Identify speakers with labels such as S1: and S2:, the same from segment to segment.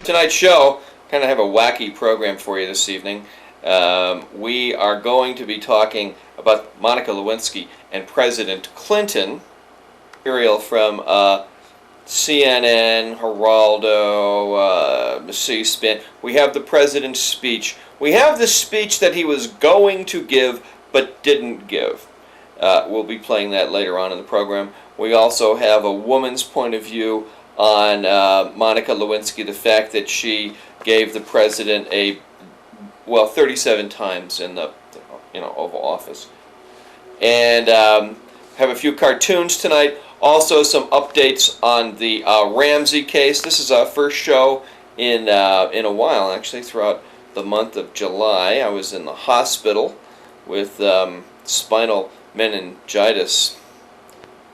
S1: Tonight's show, kind of have a wacky program for you this evening. We are going to be talking about Monica Lewinsky and President Clinton. Material from CNN, Geraldo, C-SPAN. We have the president's speech. We have the speech that he was going to give but didn't give. We'll be playing that later on in the program. We also have a woman's point of view on Monica Lewinsky, the fact that she gave the president 37 times in the Oval Office. And have a few cartoons tonight. Also some updates on the Ramsey case. This is our first show in a while, actually, throughout the month of July. I was in the hospital with spinal meningitis,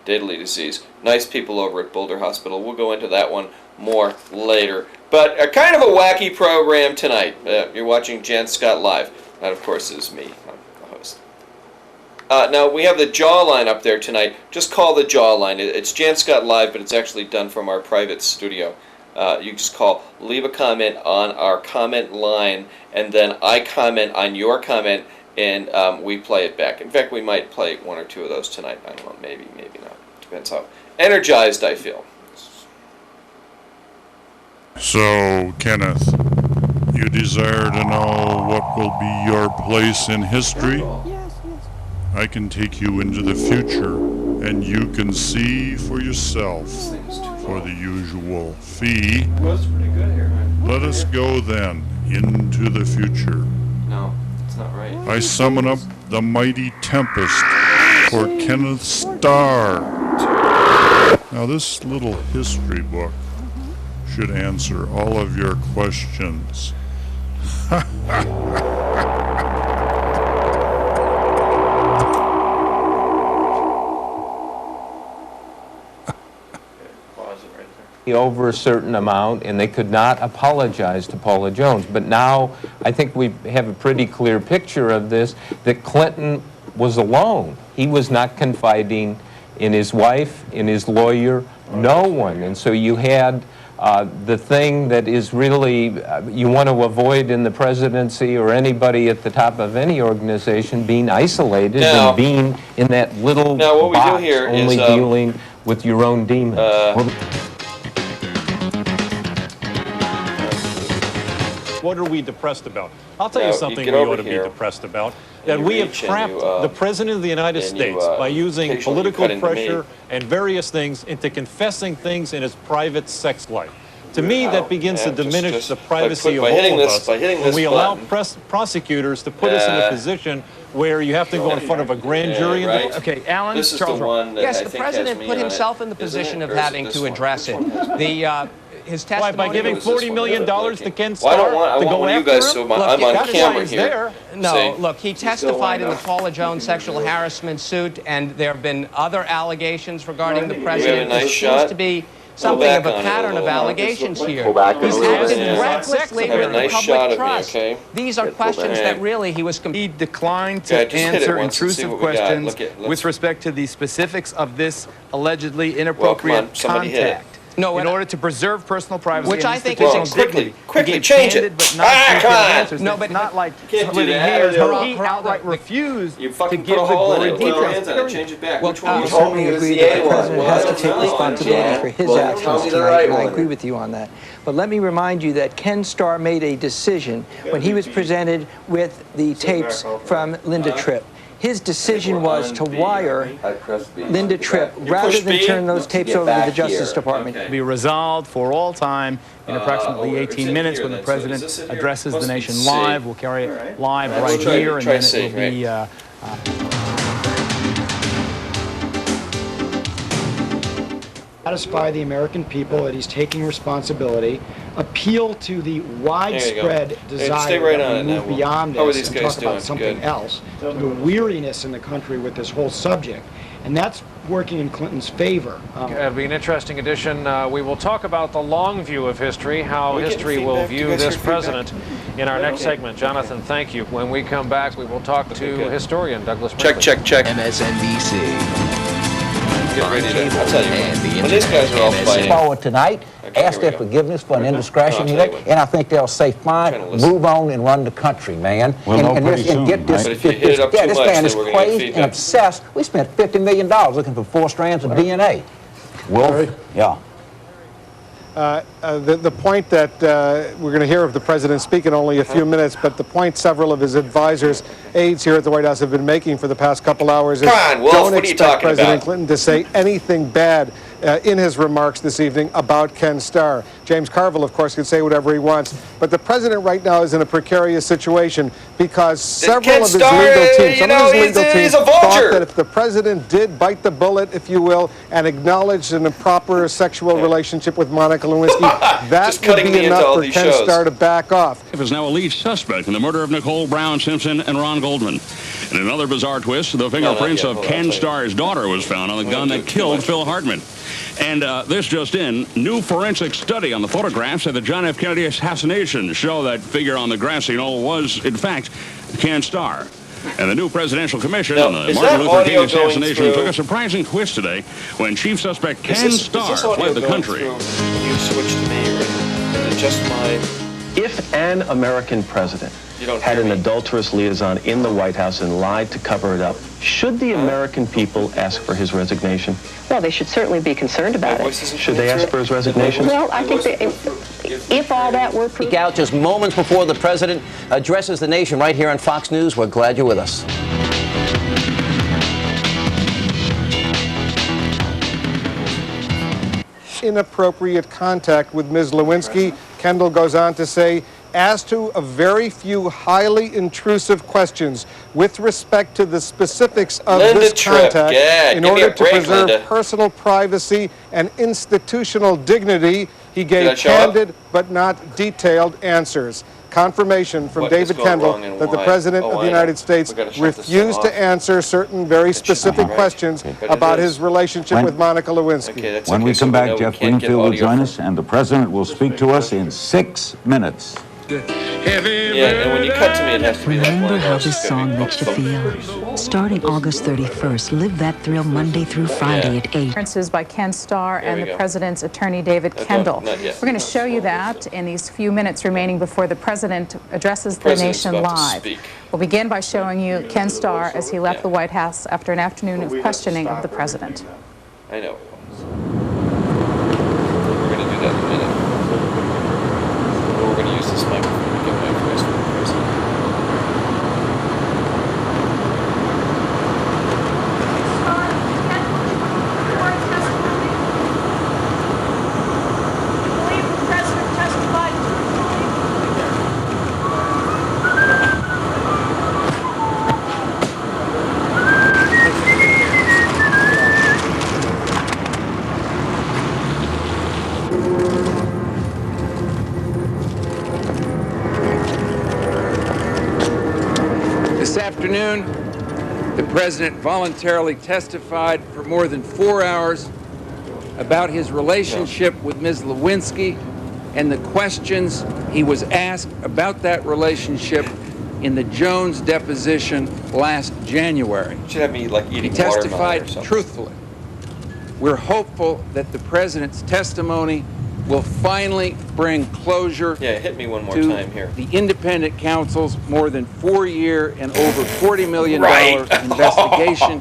S1: deadly disease. Nice people over at Boulder Hospital. We'll go into that one more later. But a kind of a wacky program tonight. You're watching Jann Scott Live. That, of course, is me. I'm the host. Now, we have the Jawline up there tonight. Just call the Jawline. It's Jann Scott Live, but it's actually done from our private studio. You just leave a comment on our comment line, and then I comment on your comment, and we play it back. In fact, we might play one or two of those tonight. I don't know, maybe not. Depends how energized I feel.
S2: So, Kenneth, you desire to know what will be your place in history?
S3: Yes.
S2: I can take you into the future, and you can see for yourself for the usual fee. Let us go then into the future.
S1: No, it's not right.
S2: I summon up the mighty tempest for Kenneth Starr. Now, this little history book should answer all of your questions.
S3: Over a certain amount, and they could not apologize to Paula Jones. But now I think we have a pretty clear picture of this, that Clinton was alone. He was not confiding in his wife, in his lawyer, no one. And so you had the thing that is really you want to avoid in the presidency or anybody at the top of any organization, being isolated and being in that little box, only dealing with your own demons.
S4: What are we depressed about? I'll tell you something we ought to be depressed about. That we have trapped the President of the United States by using political pressure and various things into confessing things in his private sex life. To me, that begins to diminish the privacy of all of us when we allow prosecutors to put us in a position where you have to go in front of a grand jury.
S5: Okay, Alan,
S1: this is the one that
S5: yes,
S1: I
S5: the
S1: think
S5: president
S1: has
S5: put
S1: me
S5: himself
S1: on
S5: in the
S1: it,
S5: position of
S1: isn't it?
S5: having to address it. His testimony.
S4: By giving $40 million to Ken Starr
S1: I want one of you guys, so I'm on camera here.
S5: No, look, he testified in the Paula Jones sexual harassment suit, and there have been other allegations regarding the president.
S1: Nice
S5: there seems to be something of a pattern of allegations here. He's acted recklessly with the public trust. These are questions that really
S6: He declined to answer intrusive questions with respect to the specifics of this allegedly inappropriate contact.
S5: No,
S6: in order to preserve personal privacy,
S5: which
S6: and
S5: I think is
S1: quickly change it.
S6: But not answers.
S5: No, but
S6: not like
S1: splitting
S6: hairs. He outright refused to give the gory details.
S1: Change it back. Which
S7: one? I totally agree that the president has to take responsibility for his actions tonight, and I agree with you on that. But let me remind you that Ken Starr made a decision when he was presented with the tapes from Linda Tripp. His decision was to wire Linda Tripp rather than turn those tapes over to the Justice Department.
S6: Be resolved for all time in approximately 18 minutes when the president addresses the nation live. We'll carry it live right here, and then it will be...
S8: satisfy the American people that he's taking responsibility, appeal to the widespread desire to move beyond this and talk about something else, to the weariness in the country with this whole subject. And that's working in Clinton's favor.
S9: It'll be an interesting edition. We will talk about the long view of history, how history will view this president in our next segment. Jonathan, thank you. When we come back, we will talk to historian Douglas Brinkley.
S1: Check.
S10: MSNBC.
S1: get ready to, I'll tell you what, when these guys are all fighting.
S10: Forward tonight, ask their forgiveness for an indiscretion here, and I think they'll say, fine, move on and run the country, man. And get this,
S1: but if you hit it up too much,
S10: man is
S1: then we're gonna get
S10: crazed
S1: feedback.
S10: and obsessed. We spent $50 million looking for 4 strands of DNA. Wolf? Yeah.
S11: The point that we're going to hear of the president speak in only a few minutes, but the point several of his advisors, aides here at the White House have been making for the past couple hours is don't expect President Clinton to say anything bad in his remarks this evening about Ken Starr. James Carville, of course, can say whatever he wants, but the president right now is in a precarious situation because several of his legal teams, thought that if the president did bite the bullet, if you will, and acknowledged an improper sexual relationship with Monica Lewinsky, that would be enough for Ken Starr to back off.
S12: Is now a lead suspect in the murder of Nicole Brown Simpson and Ron Goldman. In another bizarre twist, the fingerprints of Ken Starr's daughter was found on the gun that killed Phil Hartman. And this just in, new forensic study on the photographs of the John F. Kennedy assassination show that figure on the grassy knoll was, in fact, Ken Starr. And the new presidential commission on the Martin Luther King assassination took a surprising twist today when chief suspect Ken Starr fled the country.
S1: You switch to me, or is it just my...
S13: If an American president had an adulterous liaison in the White House and lied to cover it up, should the American people ask for his resignation?
S14: Well, they should certainly be concerned about it.
S13: Should they ask for his resignation?
S14: Well, I think that if all that were...
S10: Speak out just moments before the president addresses the nation right here on Fox News. We're glad you're with us.
S11: Inappropriate contact with Ms. Lewinsky, Kendall goes on to say, as to a very few highly intrusive questions with respect to the specifics of this contact, in order to preserve personal privacy and institutional dignity, he gave candid but not detailed answers. Confirmation from David Kendall that the President of the United States refused to answer certain very specific questions about his relationship with Monica Lewinsky.
S15: When we come back, Jeff Greenfield will join us, and the President will speak to us in 6 minutes.
S1: Yeah, and when you cut to me, it has to be that one.
S16: Remember how this song makes you feel? Starting August 31st, live that thrill Monday through Friday at 8.
S17: Appearances by Ken Starr and the president's attorney, David Kendall. We're going to show you that in these few minutes remaining before the president addresses the nation live. We'll begin by showing you Ken Starr as he left the White House after an afternoon of questioning of the president.
S1: I know. We're going to do that in a minute. We're going to use this microphone to get my voice from the president.
S18: This afternoon, the President voluntarily testified for more than 4 hours about his relationship with Ms. Lewinsky and the questions he was asked about that relationship in the Jones deposition last January.
S1: Should have me like eating
S18: he testified truthfully. We're hopeful that the President's testimony will finally bring closure
S1: hit me one more
S18: to
S1: time here.
S18: the independent counsel's more than 4-year and over $40 million investigation,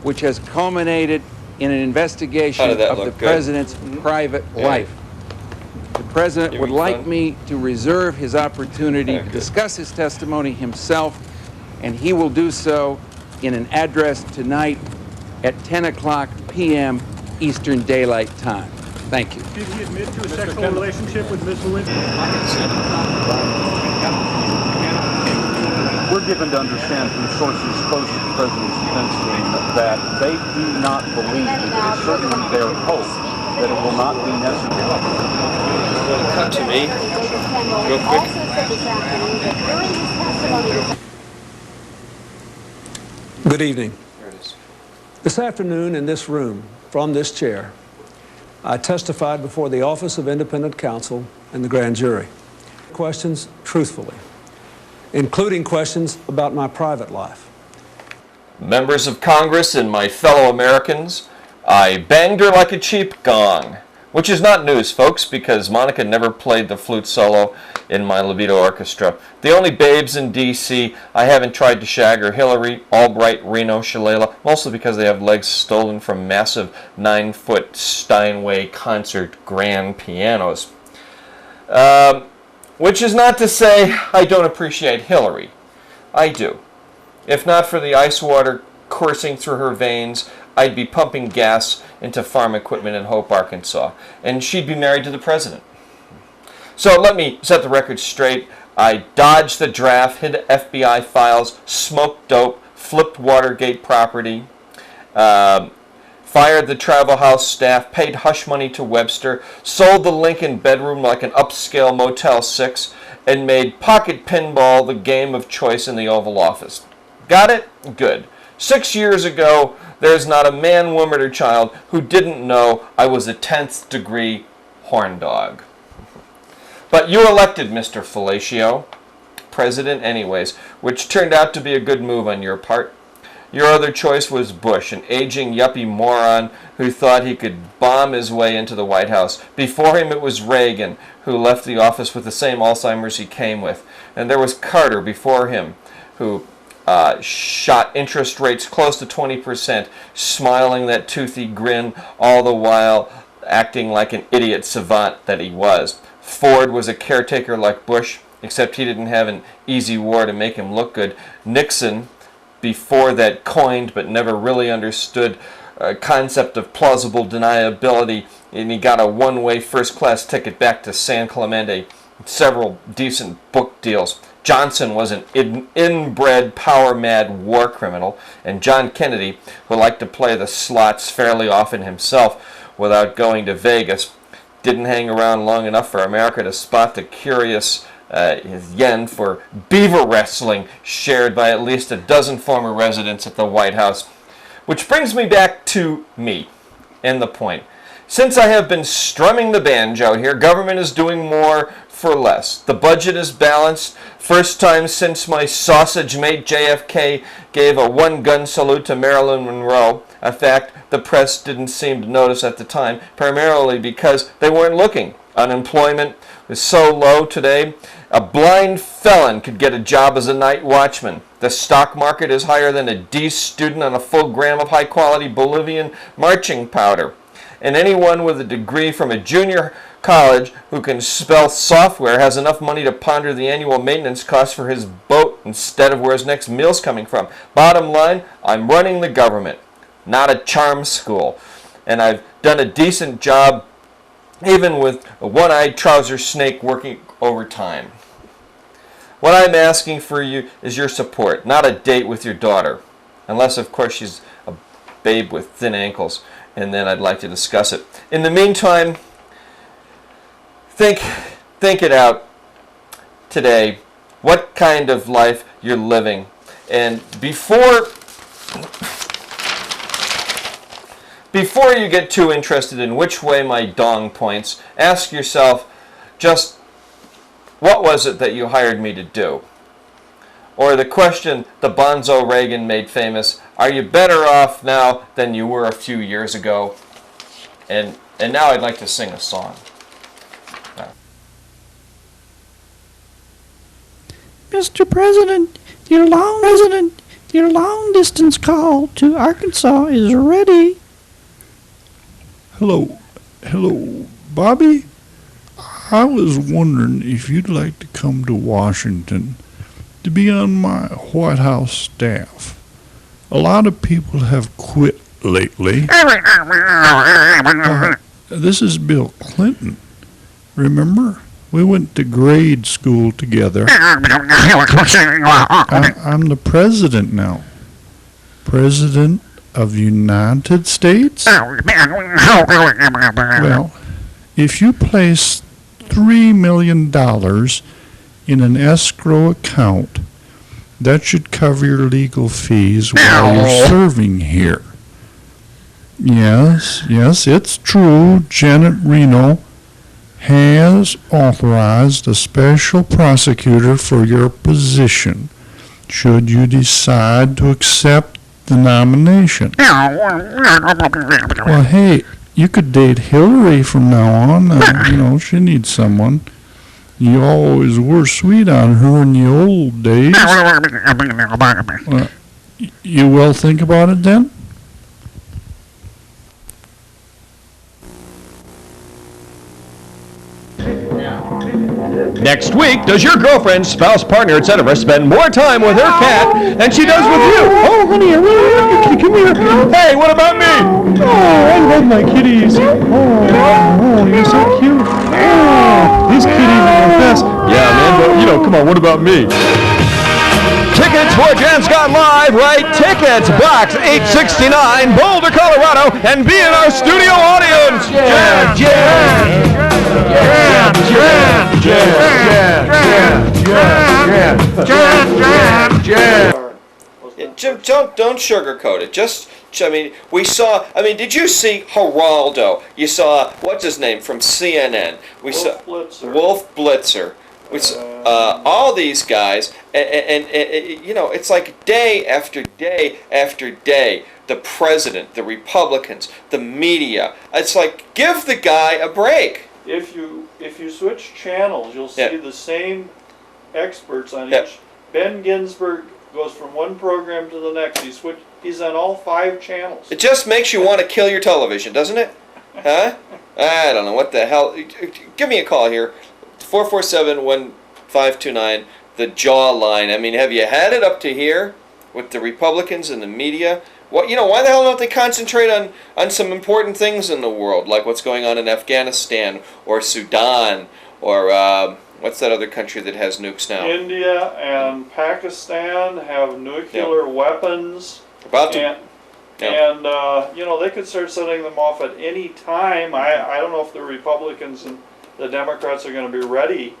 S18: which has culminated in an investigation of the President's private life. The President would like me to reserve his opportunity to discuss his testimony himself, and he will do so in an address tonight at 10:00 p.m. Eastern Daylight Time. Thank you.
S19: Did he admit to a sexual relationship with Ms. Lewinsky?
S20: We're given to understand from sources close to the President's defense team that they do not believe, it is certainly their hope, that it will not be necessary.
S1: Cut to me, real quick.
S21: Good evening. This afternoon in this room, from this chair, I testified before the Office of Independent Counsel and the grand jury. Questions truthfully, including questions about my private life.
S1: Members of Congress and my fellow Americans, I banged her like a cheap gong. Which is not news, folks, because Monica never played the flute solo in my libido orchestra. The only babes in D.C. I haven't tried to shag are Hillary, Albright, Reno, Shalala, mostly because they have legs stolen from massive 9-foot Steinway concert grand pianos. Which is not to say I don't appreciate Hillary. I do. If not for the ice water coursing through her veins, I'd be pumping gas into farm equipment in Hope, Arkansas, and she'd be married to the president. So let me set the record straight. I dodged the draft, hid FBI files, smoked dope, flipped Watergate property, fired the travel house staff, paid hush money to Webster, sold the Lincoln bedroom like an upscale Motel 6, and made pocket pinball the game of choice in the Oval Office. Got it? Good. 6 years ago, there's not a man, woman, or child who didn't know I was a 10th degree horn dog. But you elected Mr. Fellatio, president anyways, which turned out to be a good move on your part. Your other choice was Bush, an aging yuppie moron who thought he could bomb his way into the White House. Before him it was Reagan, who left the office with the same Alzheimer's he came with. And there was Carter before him, who shot interest rates close to 20%, smiling that toothy grin, all the while acting like an idiot savant that he was. Ford was a caretaker like Bush, except he didn't have an easy war to make him look good. Nixon, before that coined but never really understood concept of plausible deniability, and he got a one-way first-class ticket back to San Clemente, several decent book deals. Johnson was an inbred, power-mad war criminal, and John Kennedy, who liked to play the slots fairly often himself without going to Vegas, didn't hang around long enough for America to spot the curious yen for beaver wrestling shared by at least a dozen former residents at the White House. Which brings me back to me and the point. Since I have been strumming the banjo here, government is doing more for less. The budget is balanced. First time since my sausage mate JFK gave a one-gun salute to Marilyn Monroe. A fact the press didn't seem to notice at the time, primarily because they weren't looking. Unemployment is so low today, a blind felon could get a job as a night watchman. The stock market is higher than a D student on a full gram of high-quality Bolivian marching powder. And anyone with a degree from a junior college who can spell software has enough money to ponder the annual maintenance costs for his boat instead of where his next meal's coming from. Bottom line, I'm running the government, not a charm school. And I've done a decent job even with a one-eyed trouser snake working overtime. What I'm asking for you is your support, not a date with your daughter. Unless, of course, she's a babe with thin ankles, and then I'd like to discuss it. In the meantime, think it out today, what kind of life you're living. And before you get too interested in which way my dong points, ask yourself just, what was it that you hired me to do? Or the question the Bonzo Reagan made famous, are you better off now than you were a few years ago? And now I'd like to sing a song.
S2: Mr. President, your long distance call to Arkansas is ready.
S22: Hello, Bobby. I was wondering if you'd like to come to Washington to be on my White House staff. A lot of people have quit lately. This is Bill Clinton. Remember? We went to grade school together. I'm the president now. President of the United States? Well, if you place $3 million in an escrow account, that should cover your legal fees while you're serving here. Yes, it's true. Janet Reno has authorized a special prosecutor for your position. Should you decide to accept the nomination. Well, hey, you could date Hillary from now on. You know, she needs someone. You always were sweet on her in the old days. You will think about it then?
S1: Next week, does your girlfriend, spouse, partner, etc. spend more time with her cat than she does with you? Oh, honey, I really love you. Come here. Hey, what about me?
S22: Oh, I love my kitties. Oh, you're so cute. Oh, these kitties are the best.
S1: Yeah, man, but, you know, come on, what about me? Tickets for Jann Scott Live, right? Tickets, box 869, Boulder, Colorado, and be in our studio audience. Jann, Jim, don't sugarcoat it. I mean, did you see Geraldo? You saw, what's his name, from CNN? Wolf Blitzer. We saw all these guys, and you know, it's like day after day after day. The president, the Republicans, the media. It's like, give the guy a break.
S3: If you switch channels, you'll see the same experts on each. Ben Ginsberg goes from one program to the next. He's on all 5 channels.
S1: It just makes you want to kill your television, doesn't it? Huh? I don't know what the hell. Give me a call here, 447-1529. The jawline. I mean, have you had it up to here with the Republicans and the media? What, you know, why the hell don't they concentrate on some important things in the world, like what's going on in Afghanistan or Sudan or what's that other country that has nukes now?
S3: India and Pakistan have nuclear weapons. And you know, they could start setting them off at any time. I don't know if the Republicans and the Democrats are going to be ready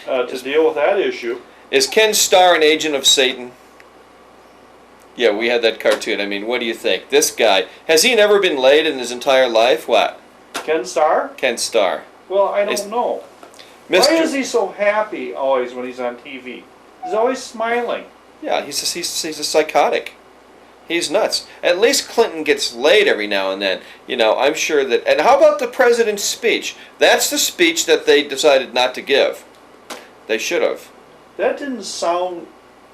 S3: to deal with that issue.
S1: Is Ken Starr an agent of Satan? Yeah, we had that cartoon. I mean, what do you think? This guy, has he never been laid in his entire life? What?
S3: Ken Starr?
S1: Ken Starr.
S3: Well, I don't know. Why is he so happy always when he's on TV? He's always smiling.
S1: Yeah, he's a psychotic. He's nuts. At least Clinton gets laid every now and then. You know, I'm sure that... And how about the president's speech? That's the speech that they decided not to give. They should have.
S3: That didn't sound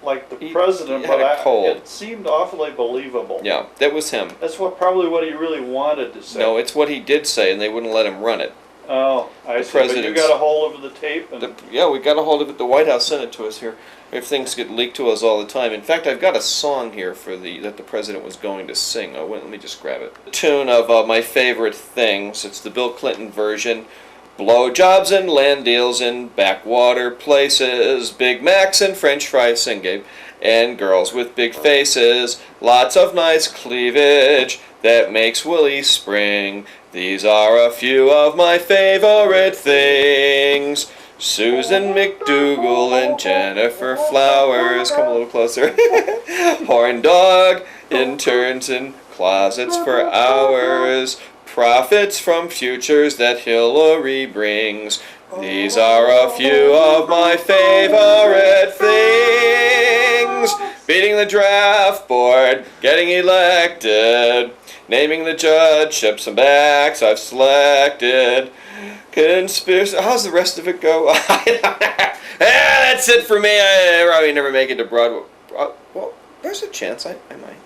S3: like the president, but it seemed awfully believable.
S1: Yeah, that was him.
S3: That's probably what he really wanted to say.
S1: No, it's what he did say, and they wouldn't let him run it.
S3: Oh, I see. But you got a hold of the tape?
S1: Yeah, we got a hold of it. The White House sent it to us here. If things get leaked to us all the time. In fact, I've got a song here that the president was going to sing. Oh, let me just grab it. The tune of my favorite things. It's the Bill Clinton version. Blowjobs and land deals in backwater places, Big Macs and French fries, sing Gabe, and girls with big faces, lots of nice cleavage that makes Willie spring. These are a few of my favorite things. Susan McDougal and Jennifer Flowers, come a little closer. Horn dog, interns in closets for hours. Profits from futures that Hillary brings. These are a few of my favorite things. Beating the draft board, getting elected, naming the judgeships and backs I've selected. Conspiracy. How's the rest of it go? That's it for me. I probably never make it to Broadway. Well, there's a chance I might.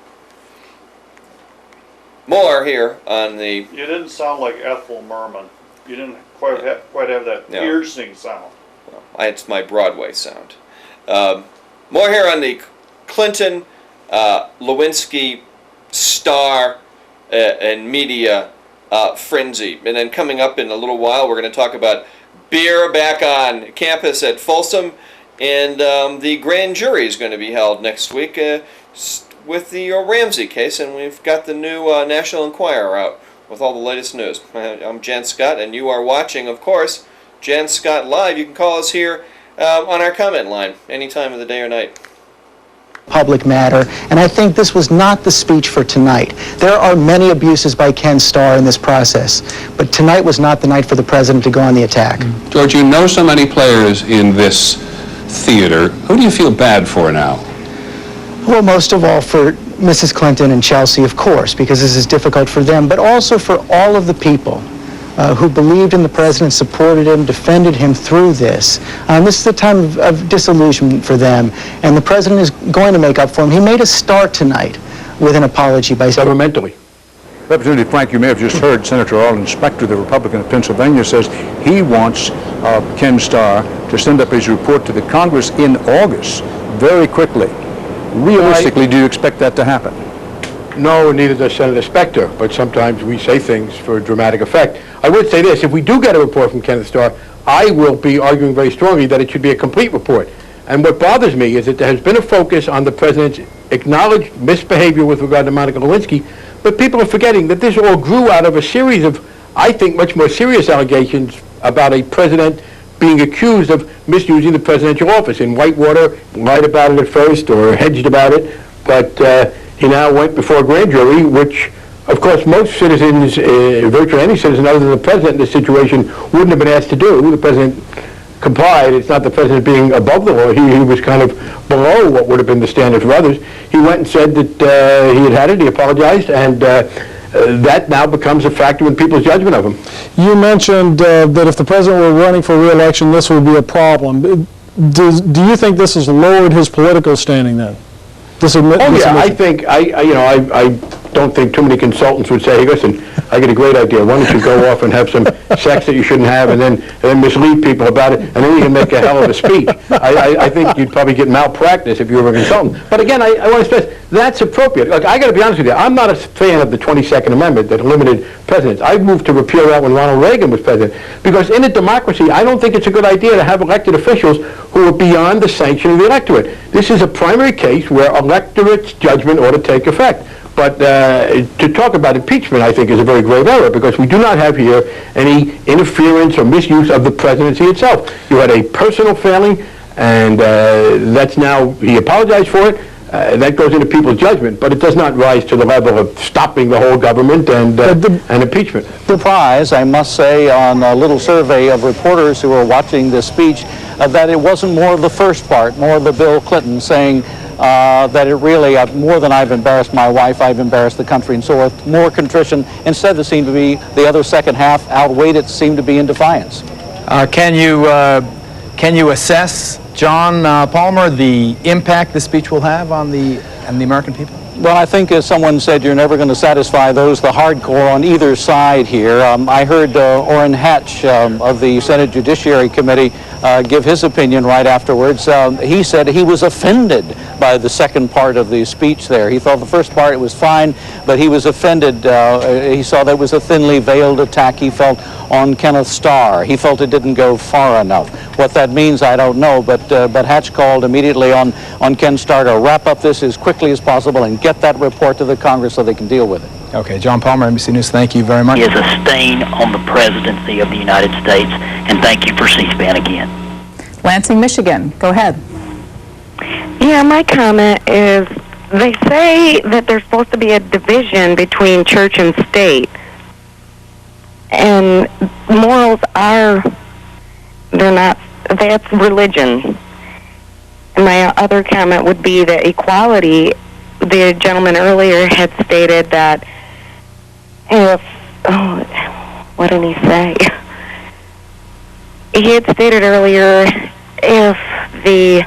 S1: More here on the...
S3: You didn't sound like Ethel Merman. You didn't quite have that piercing sound.
S1: Well, it's my Broadway sound. More here on the Clinton, Lewinsky, Starr, and media frenzy. And then coming up in a little while, we're going to talk about beer back on campus at Folsom. And the grand jury is going to be held next week with the Ramsey case, and we've got the new National Enquirer out with all the latest news. I'm Jann Scott, and you are watching, of course, Jann Scott Live. You can call us here on our comment line any time of the day or night.
S4: Public matter, and I think this was not the speech for tonight. There are many abuses by Ken Starr in this process, but tonight was not the night for the president to go on the attack.
S23: George, you know so many players in this theater. Who do you feel bad for now?
S4: Well, most of all for Mrs. Clinton and Chelsea, of course, because this is difficult for them, but also for all of the people who believed in the president, supported him, defended him through this. This is a time of disillusionment for them, and the president is going to make up for him. He made a start tonight with an apology by
S20: governmentally. Representative Frank, you may have just heard Senator Arlen Specter, the Republican of Pennsylvania, says he wants Ken Starr to send up his report to the Congress in August, very quickly. Realistically, do you expect that to happen?
S5: No, neither does Senator Specter, but sometimes we say things for dramatic effect. I would say this, if we do get a report from Kenneth Starr, I will be arguing very strongly that it should be a complete report. And what bothers me is that there has been a focus on the president's acknowledged misbehavior with regard to Monica Lewinsky, but people are forgetting that this all grew out of a series of, I think, much more serious allegations about a president being accused of misusing the presidential office. In Whitewater, lied about it at first or hedged about it, but he now went before a grand jury, which, of course, most citizens, virtually any citizen other than the president in this situation, wouldn't have been asked to do. The president complied. It's not the president being above the law. He was kind of below what would have been the standard for others. He went and said that he had had it, he apologized, and that now becomes a factor in people's judgment of him.
S21: You mentioned that if the president were running for re-election, this would be a problem. Do you think this has lowered his political standing then?
S5: I think, I don't think too many consultants would say, hey, listen, I get a great idea. Why don't you go off and have some sex that you shouldn't have and then mislead people about it, and then you can make a hell of a speech. I think you'd probably get malpractice if you were a consultant. But again, I want to stress, that's appropriate. Look, I got to be honest with you. I'm not a fan of the 22nd Amendment that limited presidents. I moved to repeal that when Ronald Reagan was president, because in a democracy, I don't think it's a good idea to have elected officials who are beyond the sanction of the electorate. This is a primary case where electorate's judgment ought to take effect. But to talk about impeachment, I think, is a very grave error, because we do not have here any interference or misuse of the presidency itself. You had a personal failing, and that's now, he apologized for it. That goes into people's judgment, but it does not rise to the level of stopping the whole government and impeachment.
S7: Surprise, I must say, on a little survey of reporters who were watching this speech, that it wasn't more of the first part, more of the Bill Clinton saying, that it really, more than I've embarrassed my wife, I've embarrassed the country and so forth, more contrition. Instead, there seemed to be, the other second half outweighed it, seemed to be in defiance.
S23: Can you assess, John Palmer, the impact this speech will have on the American people?
S7: Well, I think, as someone said, you're never going to satisfy those, the hardcore on either side here. I heard Orrin Hatch of the Senate Judiciary Committee give his opinion right afterwards. He said he was offended by the second part of the speech there. He thought the first part, it was fine, but he was offended. He saw that it was a thinly veiled attack, he felt, on Kenneth Starr. He felt it didn't go far enough. What that means, I don't know, but Hatch called immediately on Ken Starr to wrap up this as quickly as possible and get that report to the Congress so they can deal with it.
S23: Okay, John Palmer, NBC News, thank you very much.
S24: He is a stain on the presidency of the United States, and thank you for C-SPAN again.
S17: Lansing, Michigan, go ahead.
S25: Yeah, my comment is, they say that there's supposed to be a division between church and state, and morals are, they're not, that's religion. And my other comment would be that equality, the gentleman earlier had stated that if, what did he say? He had stated earlier if the,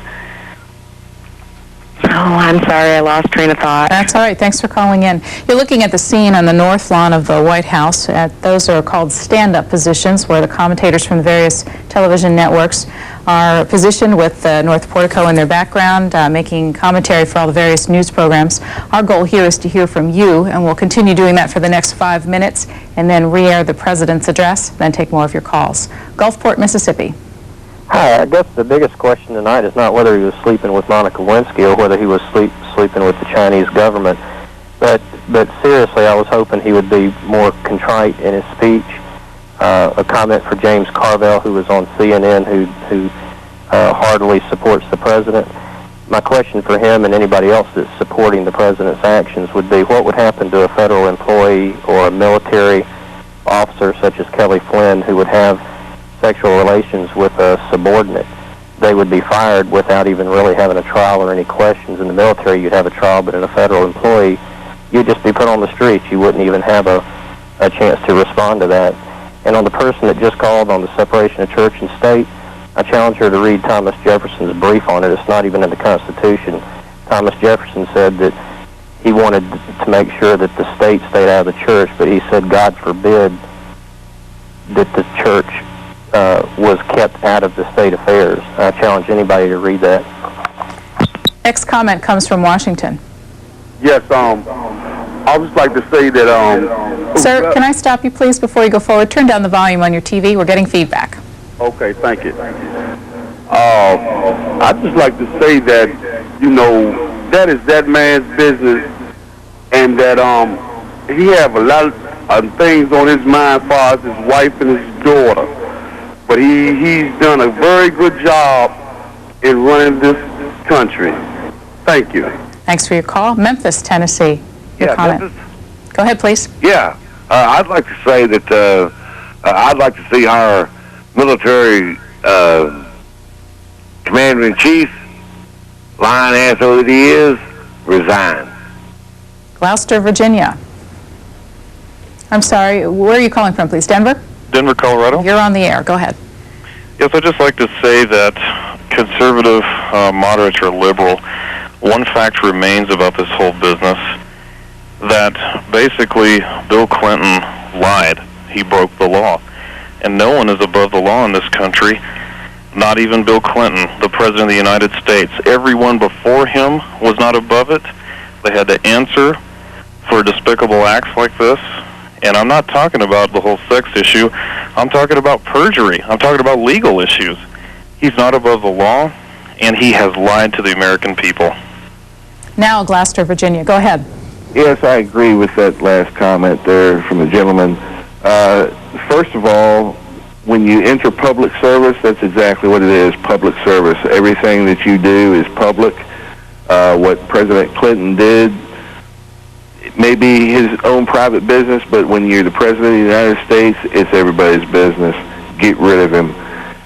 S25: I'm sorry, I lost train of thought.
S17: That's all right. Thanks for calling in. You're looking at the scene on the north lawn of the White House. Those are called stand-up positions, where the commentators from the various television networks are positioned with the North Portico in their background, making commentary for all the various news programs. Our goal here is to hear from you, and we'll continue doing that for the next 5 minutes, and then re-air the President's address, then take more of your calls. Gulfport, Mississippi.
S26: Hi, I guess the biggest question tonight is not whether he was sleeping with Monica Lewinsky or whether he was sleeping with the Chinese government. But seriously, I was hoping he would be more contrite in his speech. A comment for James Carville, who was on CNN, who heartily supports the president. My question for him and anybody else that's supporting the president's actions would be, what would happen to a federal employee or a military officer such as Kelly Flynn, who would have sexual relations with a subordinate? they would be fired without even really having a trial or any questions. In the military, you'd have a trial, but in a federal employee, you'd just be put on the streets. You wouldn't even have a chance to respond to that. And on the person that just called on the separation of church and state, I challenge her to read Thomas Jefferson's brief on it. It's not even in the Constitution. Thomas Jefferson said that he wanted to make sure that the state stayed out of the church, but he said, God forbid that the church was kept out of the state affairs. I challenge anybody to read that.
S17: Next comment comes from Washington.
S6: Yes, I would just like to say that...
S17: Sir, can I stop you, please, before you go forward? Turn down the volume on your TV. We're getting feedback.
S6: Okay, thank you. I'd just like to say that, you know, that is that man's business, and that he have a lot of things on his mind as far as his wife and his daughter. But he's done a very good job in running this country. Thank you.
S17: Thanks for your call. Memphis, Tennessee. Your comment.
S8: Memphis?
S17: Go ahead, please.
S8: Yeah, I'd like to say that I'd like to see our military commander-in-chief, lying asshole that he is, resign.
S17: Gloucester, Virginia. I'm sorry, where are you calling from, please? Denver?
S9: Denver, Colorado.
S17: You're on the air. Go ahead.
S9: Yes, I'd just like to say that conservative, moderate, or liberal, one fact remains about this whole business, that basically Bill Clinton lied. He broke the law. And no one is above the law in this country, not even Bill Clinton, the President of the United States. Everyone before him was not above it. They had to answer for despicable acts like this. And I'm not talking about the whole sex issue. I'm talking about perjury. I'm talking about legal issues. He's not above the law, and he has lied to the American people.
S17: Now, Gloucester, Virginia. Go ahead.
S8: Yes, I agree with that last comment there from the gentleman. First of all, when you enter public service, that's exactly what it is, public service. Everything that you do is public. What President Clinton did, it may be his own private business, but when you're the President of the United States, it's everybody's business. Get rid of him.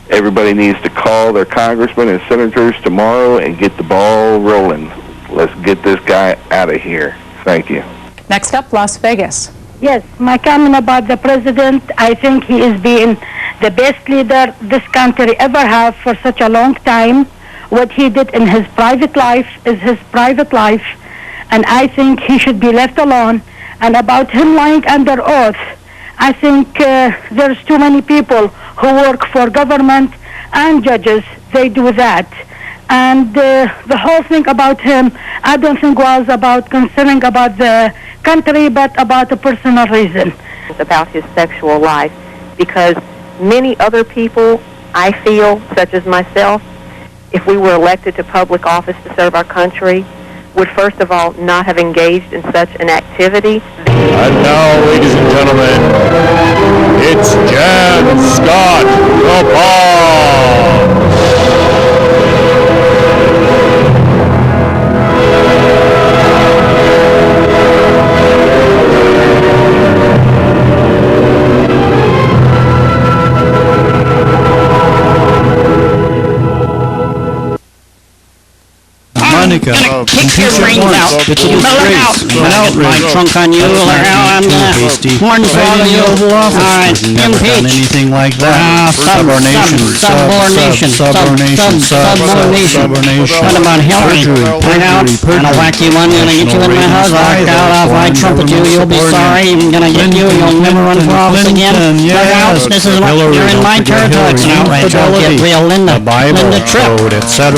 S8: Everybody needs to call their congressmen and senators tomorrow and get the ball rolling. Let's get this guy out of here. Thank you.
S17: Next up, Las Vegas.
S12: Yes, my comment about the president, I think he is being the best leader this country ever have for such a long time. What he did in his private life is his private life, and I think he should be left alone. And about him lying under oath, I think there's too many people who work for government and judges, they do that. And the whole thing about him, I don't think was about concerning about the country, but about a personal reason.
S25: About his sexual life, because many other people, I feel, such as myself, if we were elected to public office to serve our country, would first of all not have engaged in such an activity.
S20: And now, ladies and gentlemen, it's Jann Scott, the Bomb.
S2: Monica,
S13: kick your brains out.
S2: It's a disgrace.
S13: My trunk on you, or I'm gonna hornswoggle you. All right, impeach.
S2: Anything like that. Subordination.
S13: What about Hillary? Point out, and I'll whack you one, gonna get you in my house, I'll out off, I trumpet you, you'll be sorry, I'm gonna get you, you'll never run for office again. Look out, this is what, you're in my territory, it's an outrage, I'll get real Linda Tripp.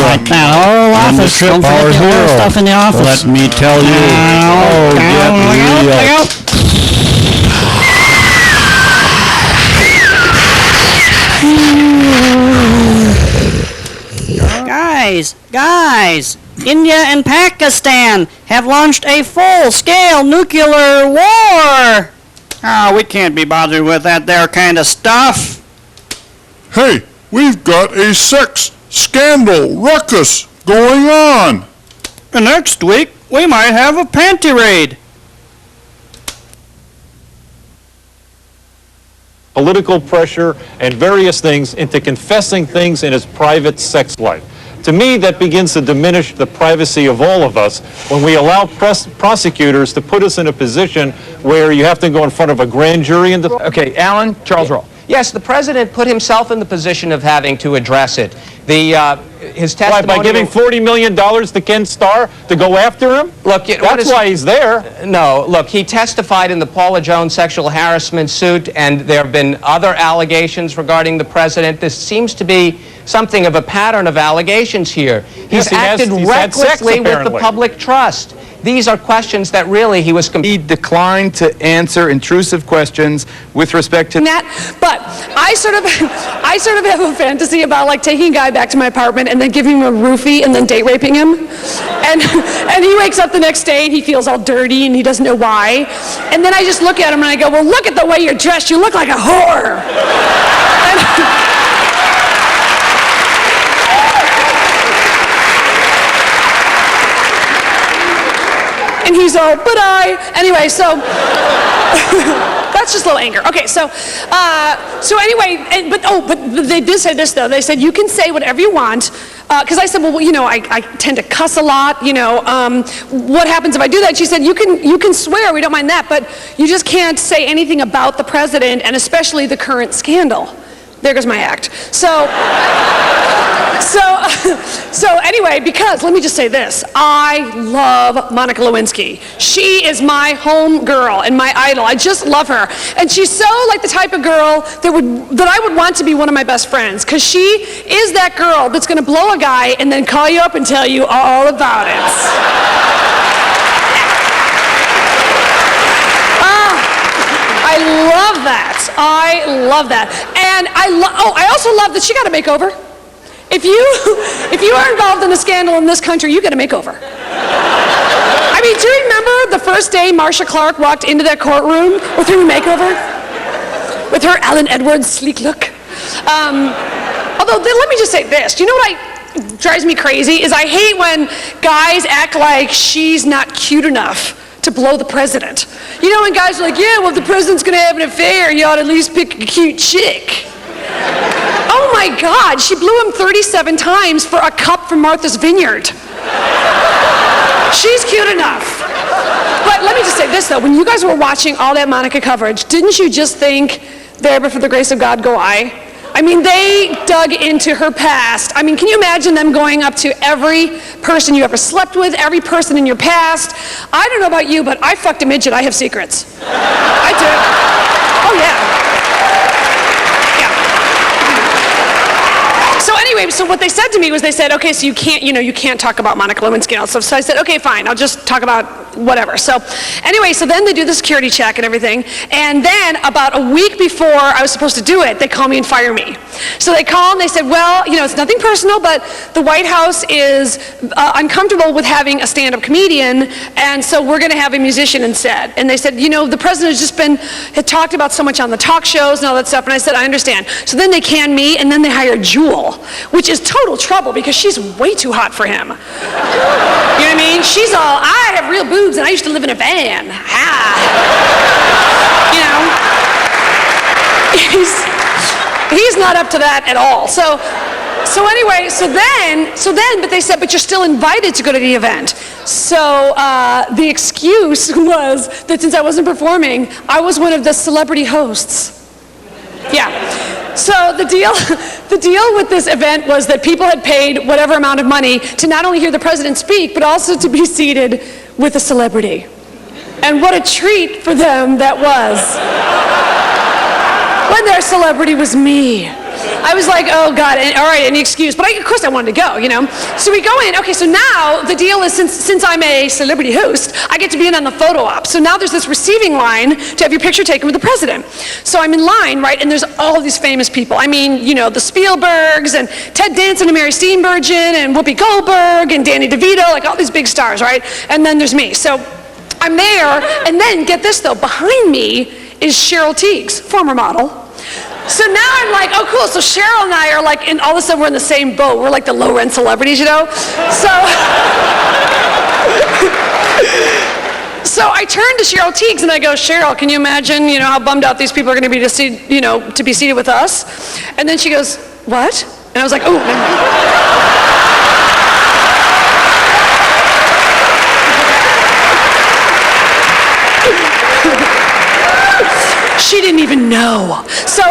S13: Like that, whole office, don't forget the whole stuff in the office.
S2: Let me tell you.
S13: Look out. Guys, India and Pakistan have launched a full-scale nuclear war. Oh, we can't be bothered with that there kind of stuff.
S22: Hey, we've got a sex scandal ruckus going on.
S2: And next week, we might have a panty raid.
S10: political pressure, and various things into confessing things in his private sex life. To me, that begins to diminish the privacy of all of us when we allow prosecutors to put us in a position where you have to go in front of a grand jury and...
S11: Okay, Alan, Charles Roll. Yes, the president put himself in the position of having to address it. His testimony...
S10: By giving $40 million to Ken Starr to go after him?
S11: Look,
S10: that's why he's there.
S11: No, look, he testified in the Paula Jones sexual harassment suit, and there have been other allegations regarding the president. This seems to be something of a pattern of allegations here. He's acted recklessly with the public trust. These are questions that really he was...
S23: He declined to answer intrusive questions with respect to
S14: that, but I sort of have a fantasy about like taking a guy back to my apartment and then giving him a roofie and then date raping him. And he wakes up the next day and he feels all dirty and he doesn't know why. And then I just look at him and I go, well, look at the way you're dressed. You look like a whore. And he's all, but anyway, so, that's just a little anger. Okay, so anyway, but they did say this though. They said, you can say whatever you want, because I said, well, you know, I tend to cuss a lot, you know, what happens if I do that? She said, you can swear, we don't mind that, but you just can't say anything about the president, and especially the current scandal. There goes my act. So anyway, because let me just say this, I love Monica Lewinski. She is my home girl and my idol. I just love her. And she's so like the type of girl that I would want to be one of my best friends, because she is that girl that's going to blow a guy and then call you up and tell you all about it. I love that. I love that. And I also love that she got a makeover. If you are involved in a scandal in this country, you get a makeover. I mean, do you remember the first day Marcia Clark walked into that courtroom with her makeover? With her Alan Edwards sleek look. Although, let me just say this. Do you know what drives me crazy? Is I hate when guys act like she's not cute enough to blow the president. You know, when guys are like, yeah, well, if the president's gonna have an affair, you ought to at least pick a cute chick. Oh my God, she blew him 37 times for a cup from Martha's Vineyard. She's cute enough. But let me just say this though, when you guys were watching all that Monica coverage, didn't you just think, there but for the grace of God go I? I mean, they dug into her past. I mean, can you imagine them going up to every person you ever slept with, every person in your past? I don't know about you, but I fucked a midget. I have secrets. I do. Oh, yeah. So anyway, so what they said to me was, they said, okay, so you can't talk about Monica Lewinsky and all stuff. So I said, okay, fine, I'll just talk about whatever. So anyway, so then they do the security check and everything. And then about a week before I was supposed to do it, they call me and fire me. So they call and they said, well, you know, it's nothing personal, but the White House is uncomfortable with having a stand-up comedian, and so we're going to have a musician instead. And they said, you know, the president had talked about so much on the talk shows and all that stuff, and I said, I understand. So then they canned me, and then they hired Jewel, which is total trouble because she's way too hot for him. You know what I mean? She's all, I have real boobs and I used to live in a van. You know? He's not up to that at all. So anyway, but they said, but you're still invited to go to the event. So the excuse was that since I wasn't performing, I was one of the celebrity hosts. Yeah. So the deal with this event was that people had paid whatever amount of money to not only hear the president speak, but also to be seated with a celebrity. And what a treat for them that was. When their celebrity was me. I was like, oh God, all right, any excuse. But of course I wanted to go, you know. So we go in, okay, so now the deal is since I'm a celebrity host, I get to be in on the photo op. So now there's this receiving line to have your picture taken with the president. So I'm in line, right, and there's all these famous people. I mean, you know, the Spielbergs and Ted Danson and Mary Steenburgen and Whoopi Goldberg and Danny DeVito, like all these big stars, right? And then there's me. So I'm there, and then get this though, behind me is Cheryl Tiegs, former model. So now I'm like, oh cool, so Cheryl and I are like, all of a sudden we're in the same boat. We're like the low-rent celebrities, you know? So I turned to Cheryl Teagues and I go, Cheryl, can you imagine, how bummed out these people are going to be to be seated with us? And then she goes, what? And I was like, oh, never mind. She didn't even know. So,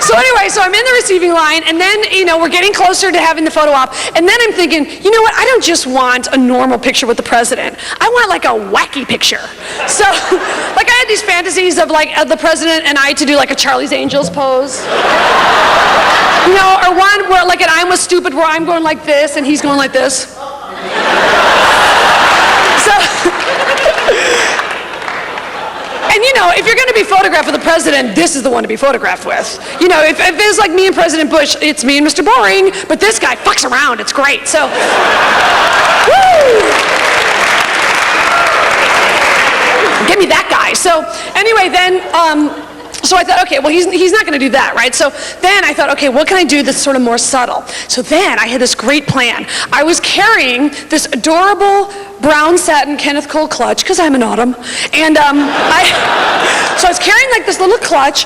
S14: so anyway, so I'm in the receiving line, and then, we're getting closer to having the photo op, and then I'm thinking, you know what, I don't just want a normal picture with the president. I want, like, a wacky picture. So, like, I had these fantasies of, like, the president and I to do, like, a Charlie's Angels pose. Or one where, like, an I'm a stupid, where I'm going like this, and he's going like this. So... And if you're going to be photographed with the president, this is the one to be photographed with. If it's like me and President Bush, it's me and Mr. Boring, but this guy fucks around, it's great. So, woo! Give me that guy. So, anyway, then, so I thought, okay, well, he's not going to do that, right? So then I thought, okay, what can I do that's sort of more subtle? So then I had this great plan. I was carrying this adorable brown satin Kenneth Cole clutch, because I'm an autumn, and so I was carrying like this little clutch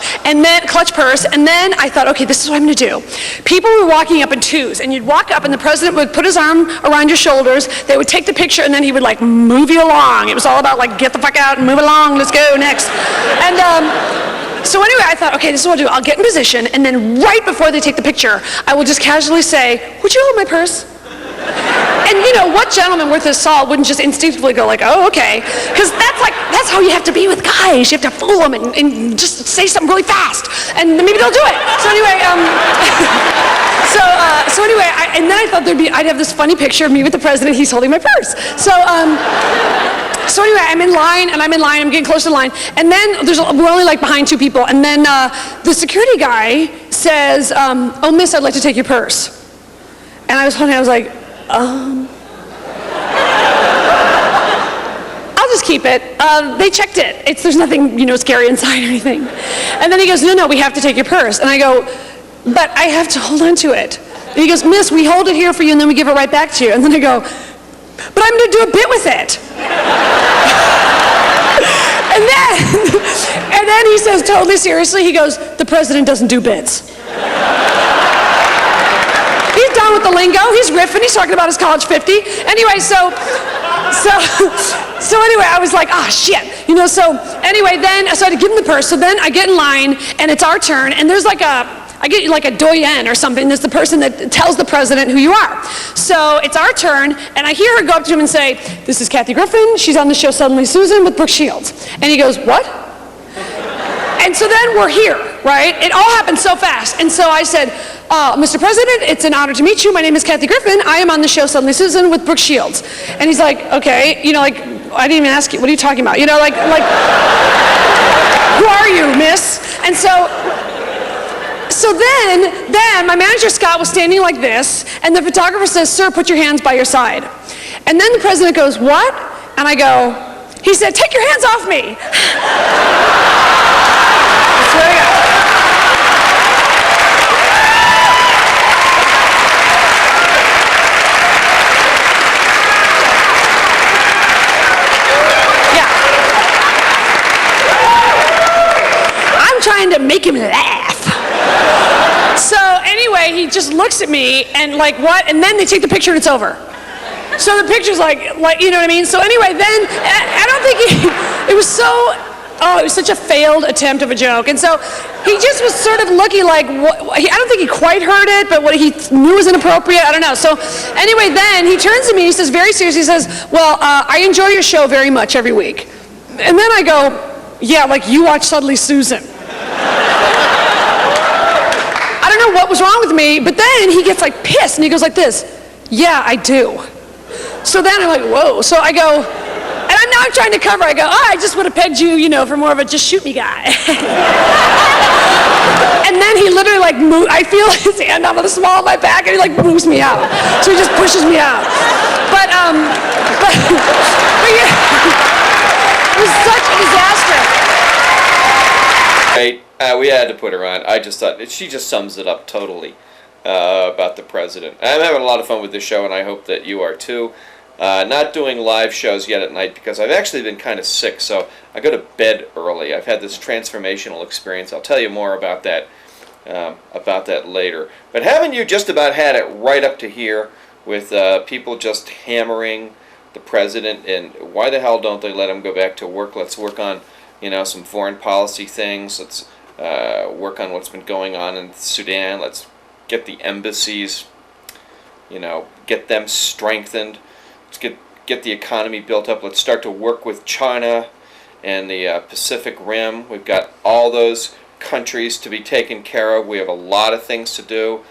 S14: purse, and then I thought, okay, this is what I'm going to do. People were walking up in twos, and you'd walk up, and the president would put his arm around your shoulders, they would take the picture, and then he would like move you along. It was all about like, get the fuck out and move along, let's go, next. And so anyway, I thought, okay, this is what I'll do. I'll get in position, and then right before they take the picture, I will just casually say, would you hold my purse? And what gentleman worth his salt wouldn't just instinctively go like, oh, okay? Because that's how you have to be with guys. You have to fool them and just say something really fast, and then maybe they'll do it. So anyway, so anyway, and then I thought I'd have this funny picture of me with the president. He's holding my purse. So anyway, I'm in line, I'm getting close to the line, and then we're only like behind two people, and then the security guy says, oh, miss, I'd like to take your purse. And I was holding it, I was like, I'll just keep it. They checked it. There's nothing, scary inside or anything. And then he goes, no, we have to take your purse. And I go, but I have to hold on to it. And he goes, miss, we hold it here for you, and then we give it right back to you. And then I go, but I'm going to do a bit with it. and then he says totally seriously, he goes, the president doesn't do bits. He's done with the lingo, he's riffing, he's talking about his college 50. Anyway, so anyway, I was like, ah, shit. So anyway, so I had to give him the purse. So then I get in line, and it's our turn, and there's like I get like a doyen or something. That's the person that tells the president who you are. So it's our turn, and I hear her go up to him and say, this is Kathy Griffin. She's on the show Suddenly Susan with Brooke Shields. And he goes, what? And so then we're here, right? It all happened so fast. And so I said, Mr. President, it's an honor to meet you. My name is Kathy Griffin. I am on the show Suddenly Susan with Brooke Shields. And he's like, okay, like, I didn't even ask you, what are you talking about? Like, who are you, miss? And so then my manager Scott was standing like this, and the photographer says, sir, put your hands by your side. And then the president goes, what? And I go, he said, take your hands off me. I swear to God. Yeah. I'm trying to make him laugh. So anyway, he just looks at me and like, what? And then they take the picture and it's over. So the picture's like, you know what I mean? So anyway, then I don't think it was such a failed attempt of a joke. And so he just was sort of looking like, I don't think he quite heard it, but what he knew was inappropriate, I don't know. So anyway, then he turns to me, he says very seriously, he says, well, I enjoy your show very much every week. And then I go, yeah, like you watch Suddenly Susan. I don't know what was wrong with me, but then he gets like pissed and he goes like this, yeah, I do. So then I'm like, whoa. So I go, and I'm trying to cover. I go, oh, I just would have pegged you, for more of a just shoot me guy. And then he literally like I feel his hand on the small of my back, and he like moves me out. So he just pushes me out. But yeah, it was such a disaster.
S1: Right, we had to put her on. I just thought she just sums it up totally about the president. I'm having a lot of fun with this show, and I hope that you are too. Not doing live shows yet at night because I've actually been kind of sick, so I go to bed early. I've had this transformational experience. I'll tell you more about that later. But haven't you just about had it right up to here with people just hammering the president? And why the hell don't they let him go back to work? Let's work on, some foreign policy things. Let's work on what's been going on in Sudan. Let's get the embassies, get them strengthened. Let's get the economy built up. Let's start to work with China and the Pacific Rim. We've got all those countries to be taken care of. We have a lot of things to do,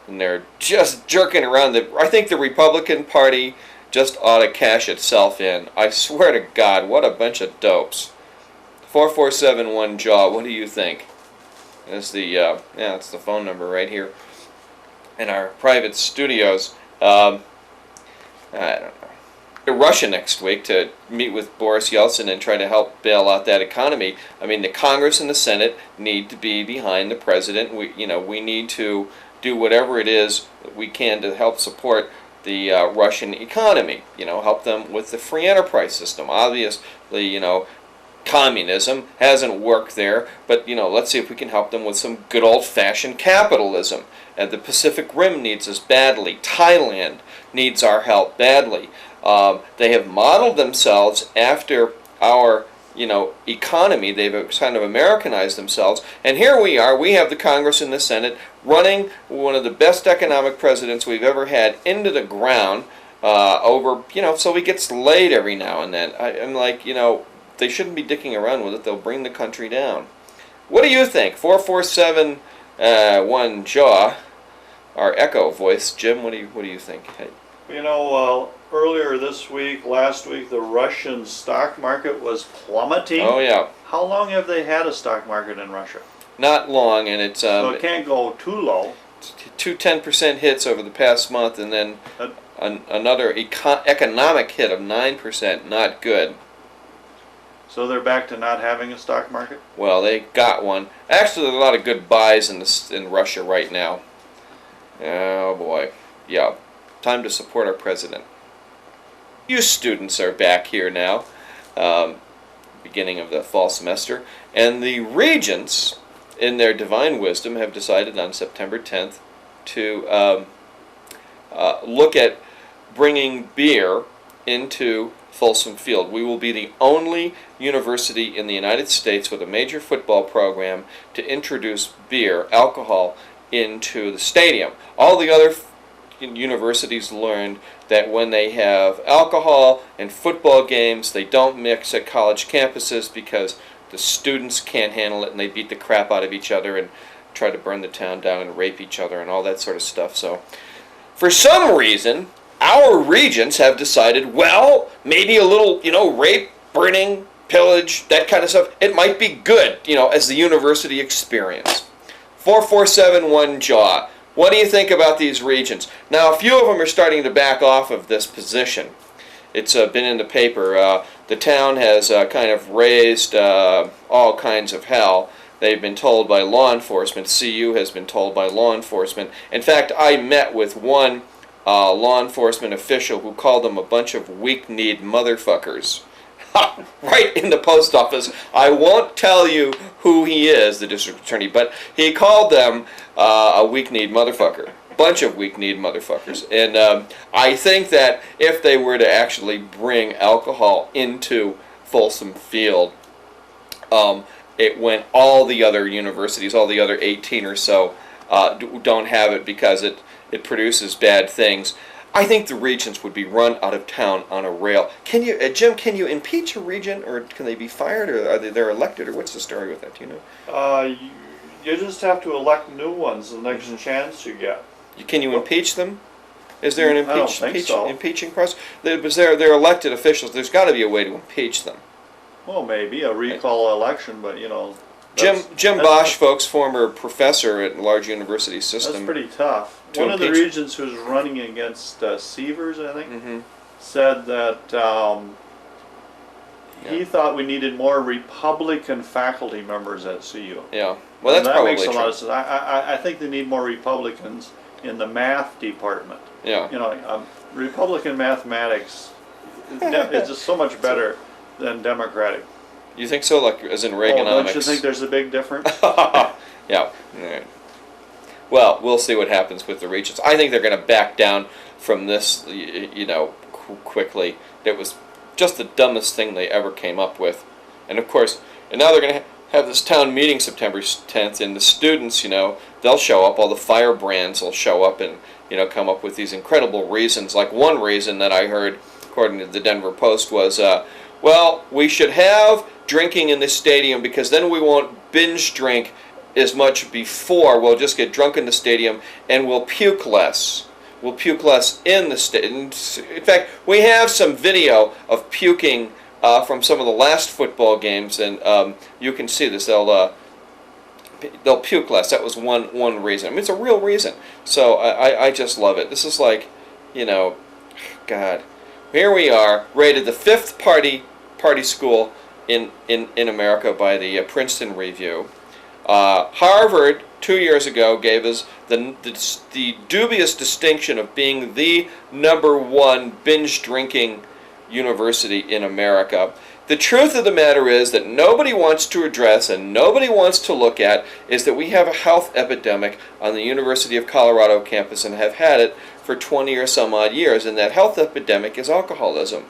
S1: and they're just jerking around. I think the Republican Party just ought to cash itself in. I swear to God, what a bunch of dopes. 4471 Jaw, what do you think? That's that's the phone number right here in our private studios. I don't know. To Russia next week to meet with Boris Yeltsin and try to help bail out that economy. I mean, the Congress and the Senate need to be behind the president. We need to do whatever it is that we can to help support the Russian economy. Help them with the free enterprise system. Obviously, communism hasn't worked there, but let's see if we can help them with some good old-fashioned capitalism. And the Pacific Rim needs us badly. Thailand needs our help badly. They have modeled themselves after our, economy. They've kind of Americanized themselves. And here we are. We have the Congress and the Senate running one of the best economic presidents we've ever had into the ground over, so he gets laid every now and then. I'm like, they shouldn't be dicking around with it. They'll bring the country down. What do you think? 4471 Jaw, our echo voice. Jim, what do you think? Hey.
S3: Earlier this week, last week, the Russian stock market was plummeting.
S1: Oh, yeah.
S3: How long have they had a stock market in Russia?
S1: Not long, and it's...
S3: so it can't go too low.
S1: Two 10% hits over the past month, and then another economic hit of 9%. Not good.
S3: So they're back to not having a stock market?
S1: Well, they got one. Actually, there's a lot of good buys in Russia right now. Oh, boy. Yeah. Time to support our president. You students are back here now, beginning of the fall semester, and the regents, in their divine wisdom, have decided on September 10th to look at bringing beer into Folsom Field. We will be the only university in the United States with a major football program to introduce beer, alcohol, into the stadium. All the other universities learned that when they have alcohol and football games, they don't mix at college campuses because the students can't handle it and they beat the crap out of each other and try to burn the town down and rape each other and all that sort of stuff. So for some reason, our regents have decided, well, maybe a little, rape, burning, pillage, that kind of stuff, it might be good, as the university experience. 4471 Jaw. What do you think about these regents? Now, a few of them are starting to back off of this position. It's been in the paper. The town has kind of raised all kinds of hell. They've been told by law enforcement. CU has been told by law enforcement. In fact, I met with one law enforcement official who called them a bunch of weak-kneed motherfuckers. Right in the post office. I won't tell you who he is, the district attorney, but he called them a weak-kneed motherfucker. Bunch of weak-kneed motherfuckers. And I think that if they were to actually bring alcohol into Folsom Field, when all the other universities, all the other 18 or so, don't have it because it produces bad things, I think the regents would be run out of town on a rail. Can you, Jim? Can you impeach a regent, or can they be fired, or are they're elected, or what's the story with that? Do you know?
S3: You just have to elect new ones the next chance you get.
S1: Can you impeach them? Is there an impeaching process? They're elected officials. There's got to be a way to impeach them.
S3: Well, maybe a recall election, but
S1: Jim Bosch, folks, former professor at a large university system.
S3: That's pretty tough. One of the regents who's running against Severs, I think, said that he thought we needed more Republican faculty members at CU.
S1: Yeah, well, that's probably true.
S3: That makes a lot of sense. I think they need more Republicans in the math department.
S1: Yeah.
S3: Republican mathematics It's just so much better than Democratic.
S1: You think so? Like, as in Reaganomics?
S3: Don't you think there's a big difference?
S1: Yeah. All right. Well, we'll see what happens with the regions. I think they're going to back down from this, quickly. It was just the dumbest thing they ever came up with. And of course, and now they're going to have this town meeting September 10th, and the students, they'll show up, all the firebrands will show up and, come up with these incredible reasons. Like one reason that I heard, according to the Denver Post, was, well, we should have drinking in the stadium because then we won't binge drink as much before. We'll just get drunk in the stadium and we'll puke less. We'll puke less in the stadium. In fact, we have some video of puking from some of the last football games, and you can see this. They'll puke less. That was one reason. I mean, it's a real reason. So I just love it. This is like, God. Here we are, rated the 5th party school in America by the Princeton Review. Harvard 2 years ago gave us the dubious distinction of being the #1 binge drinking university in America. The truth of the matter is that nobody wants to address and nobody wants to look at is that we have a health epidemic on the University of Colorado campus and have had it for 20 or some odd years, and that health epidemic is alcoholism.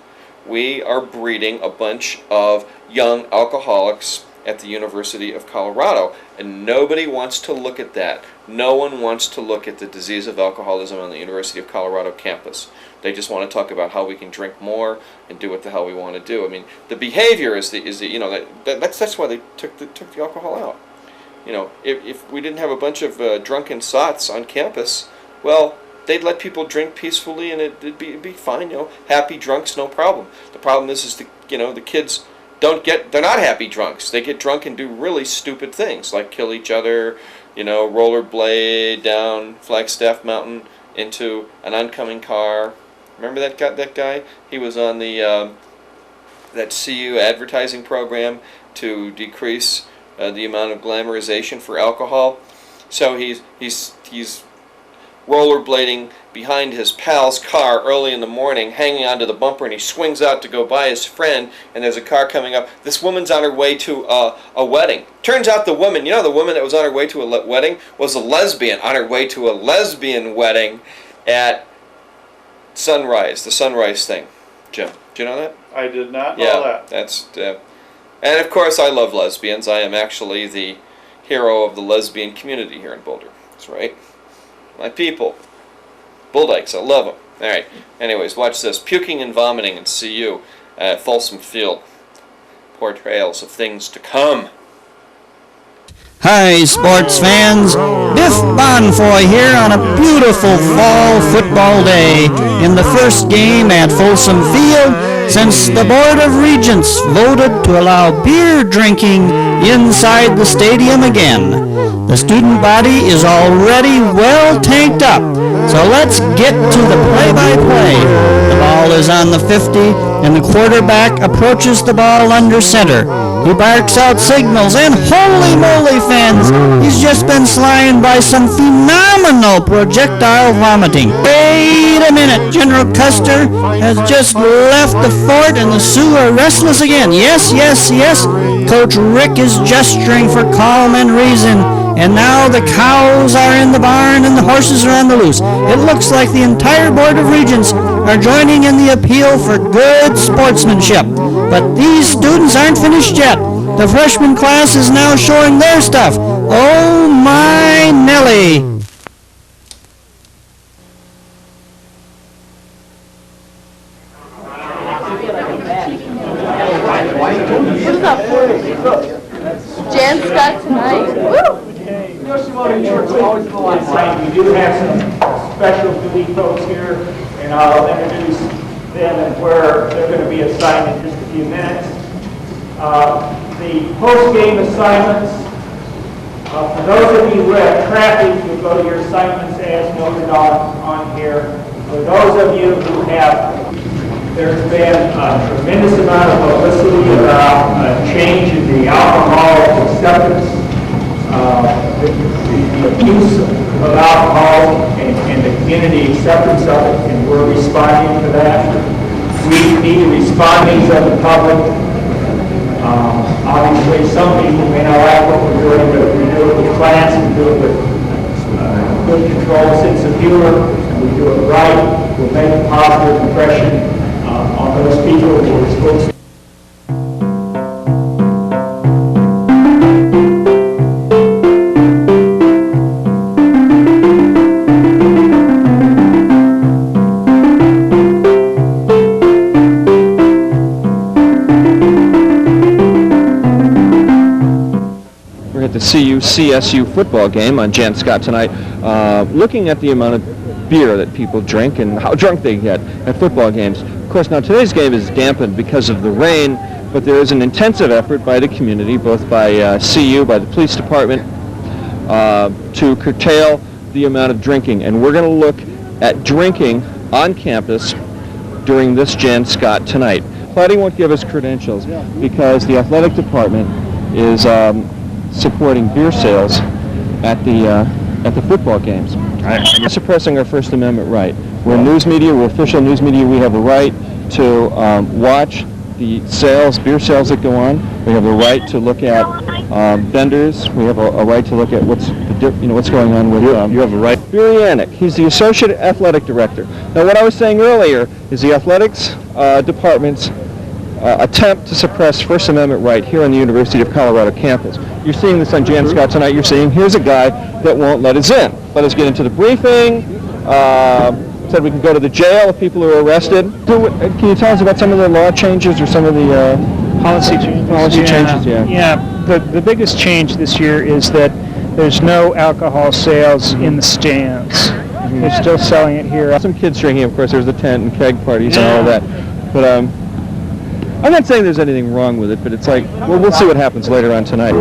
S1: We are breeding a bunch of young alcoholics at the University of Colorado, and nobody wants to look at that. No one wants to look at the disease of alcoholism on the University of Colorado campus. They just want to talk about how we can drink more and do what the hell we want to do. I mean, the behavior is that's why they took the alcohol out. If we didn't have a bunch of drunken sots on campus, well, they'd let people drink peacefully and it'd be fine. Happy drunks, no problem. The problem is the kids they're not happy drunks. They get drunk and do really stupid things like kill each other, rollerblade down Flagstaff Mountain into an oncoming car. Remember that guy? He was on the that CU advertising program to decrease the amount of glamorization for alcohol. So he's rollerblading behind his pal's car early in the morning, hanging onto the bumper, and he swings out to go by his friend, and there's a car coming up. This woman's on her way to a wedding. Turns out the woman that was on her way to a wedding was a lesbian on her way to a lesbian wedding at Sunrise, the Sunrise thing. Jim, do you know that?
S3: I did not know that.
S1: That's and of course I love lesbians. I am actually the hero of the lesbian community here in Boulder. That's right. My people. Bull Dykes, I love them. All right. Anyways, watch this. Puking and vomiting in CU at Folsom Field. Portrayals of things to come.
S13: Hi, sports fans. Biff Bonfoy here on a beautiful fall football day in the first game at Folsom Field since the Board of Regents voted to allow beer drinking inside the stadium again. The student body is already well tanked up, so let's get to the play-by-play. The ball is on the 50, and the quarterback approaches the ball under center. He barks out signals, and holy moly, fans, he's just been slain by some phenomenal projectile vomiting. Wait a minute, General Custer has just left the fort, and the Sioux are restless again. Yes, yes, yes, Coach Rick is gesturing for calm and reason. And now the cows are in the barn and the horses are on the loose. It looks like the entire Board of Regents are joining in the appeal for good sportsmanship. But these students aren't finished yet. The freshman class is now showing their stuff. Oh my Nelly!
S4: Jann Scott tonight. Woo!
S15: We do have some special duty folks here, and I'll introduce them and where they're going to be assigned in just a few minutes. The post-game assignments, for those of you who have traffic, you'll go to your assignments as noted on here. For those of you who have, there's been a tremendous amount of publicity about a change in the alcohol acceptance. The abuse of alcohol and the community acceptance of it, and we're responding to that. We need to respond needs of the public. Obviously, some people may not like what we're doing, but we do it with class, we do it with good control, sense of humor, and we do it right. We'll make a positive impression on those people who are supposed to.
S5: CSU football game on Jann Scott tonight, looking at the amount of beer that people drink and how drunk they get at football games. Of course, now today's game is dampened because of the rain, but there is an intensive effort by the community, both by CU, by the police department, to curtail the amount of drinking. And we're going to look at drinking on campus during this Jann Scott tonight. Cloudy won't give us credentials because the athletic department is supporting beer sales at the football games. We're suppressing our First Amendment right. We're news media, we're official news media. We have a right to watch the sales, beer sales that go on. We have a right to look at vendors. We have a right to look at what's going on with. You have a right. Barry Yannick, he's the associate athletic director. Now, what I was saying earlier is the athletics department's attempt to suppress First Amendment right here on the University of Colorado campus. You're seeing this on Jann Scott tonight. You're seeing here's a guy that won't let us in. Let us get into the briefing. Said we can go to the jail if people are arrested. Can you tell us about some of the law changes or some of the
S15: Policy changes.
S5: Yeah.
S15: The biggest change this year is that there's no alcohol sales in the stands. They're still selling it here.
S5: Some kids drinking, of course. There's the tent and keg parties and all of that. But I'm not saying there's anything wrong with it, but it's like, well, we'll see what happens later on tonight.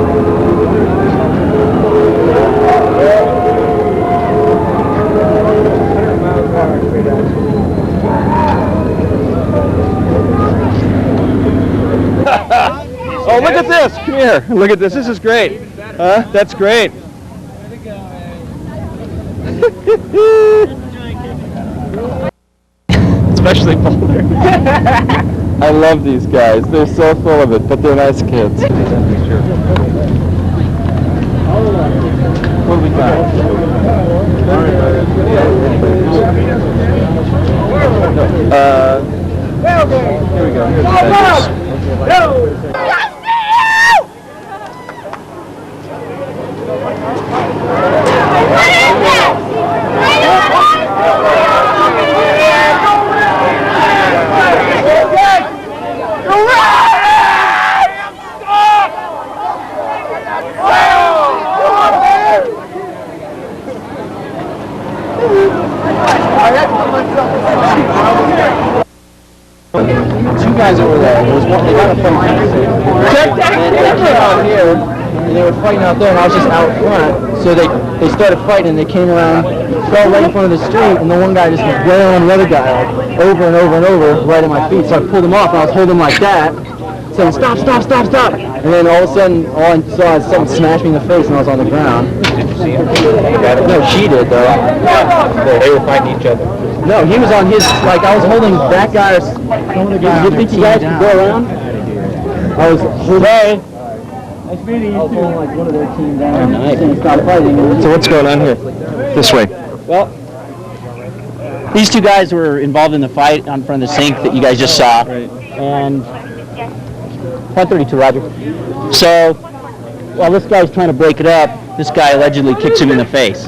S5: Oh, look at this. Come here. Look at this. This is great. Huh? That's great. Especially Boulder. I love these guys. They're so full of it, but they're nice kids. What do we got? Here we go. Here's the two guys over there. There was one. They got a fight. They out here, and they were fighting out there, and I was just out front. So they started fighting, and they came around, fell right in front of the street, and the one guy just was wailing on the other guy like, over and over and over, right at my feet. So I pulled him off, and I was holding him like that, saying, "Stop, stop, stop, stop!" And then all of a sudden, all I saw was someone smash me in the face, and I was on the ground. Did you see him? No, she did though. They were fighting each other. No, he was on his, like, I was holding that guy's, you think you guys could go around? I was holding, holding like one of their team down and stop fighting. So what's going on here? This way.
S7: Well, these two guys were involved in the fight on front of the sink that you guys just saw. Right. And 132, Roger. So, while this guy's trying to break it up, this guy allegedly kicks him in the face.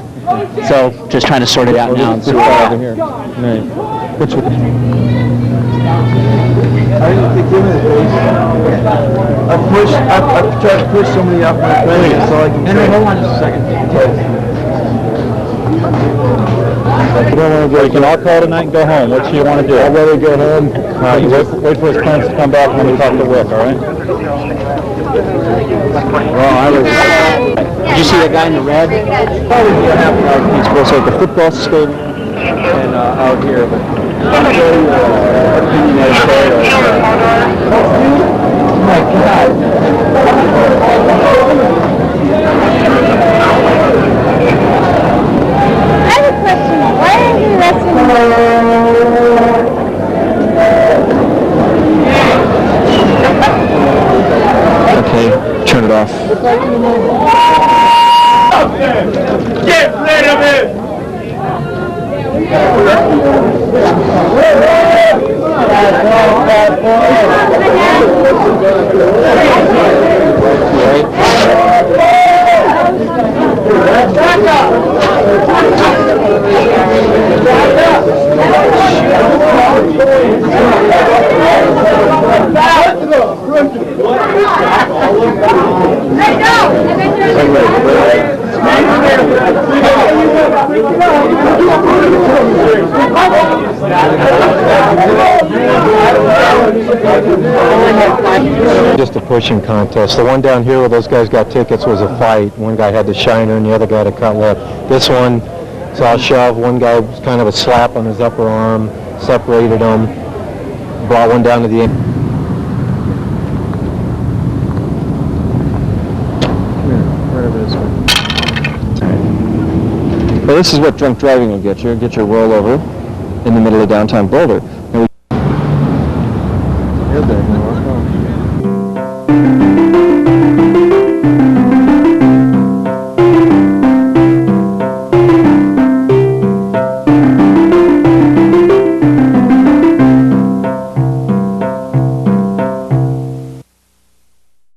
S7: So, just trying to sort it out now. And see
S5: over here. Right. Which one?
S16: I didn't kick him in the face. I tried to push somebody off my face so I can.
S7: Henry, hold on just a second.
S10: You don't want to go. You can all call tonight and go home. What do you want to do?
S16: I'd rather go home.
S10: You wait for his parents to come back and then we talk to Rick, all right?
S7: Did you see that guy in the red?
S5: Probably what happened out he's supposed to at the football stadium and out here. But oh my God.
S4: I have a question. Why are you arresting
S15: Get rid of it!
S6: Just a pushing contest. The one down here where those guys got tickets was a fight. One guy had the shiner and the other guy had a cutlet. This one saw a shove. One guy was kind of a slap on his upper arm, separated him, brought one down to the end. Well, this is what drunk driving will get you. Get your rollover in the middle of downtown Boulder. Now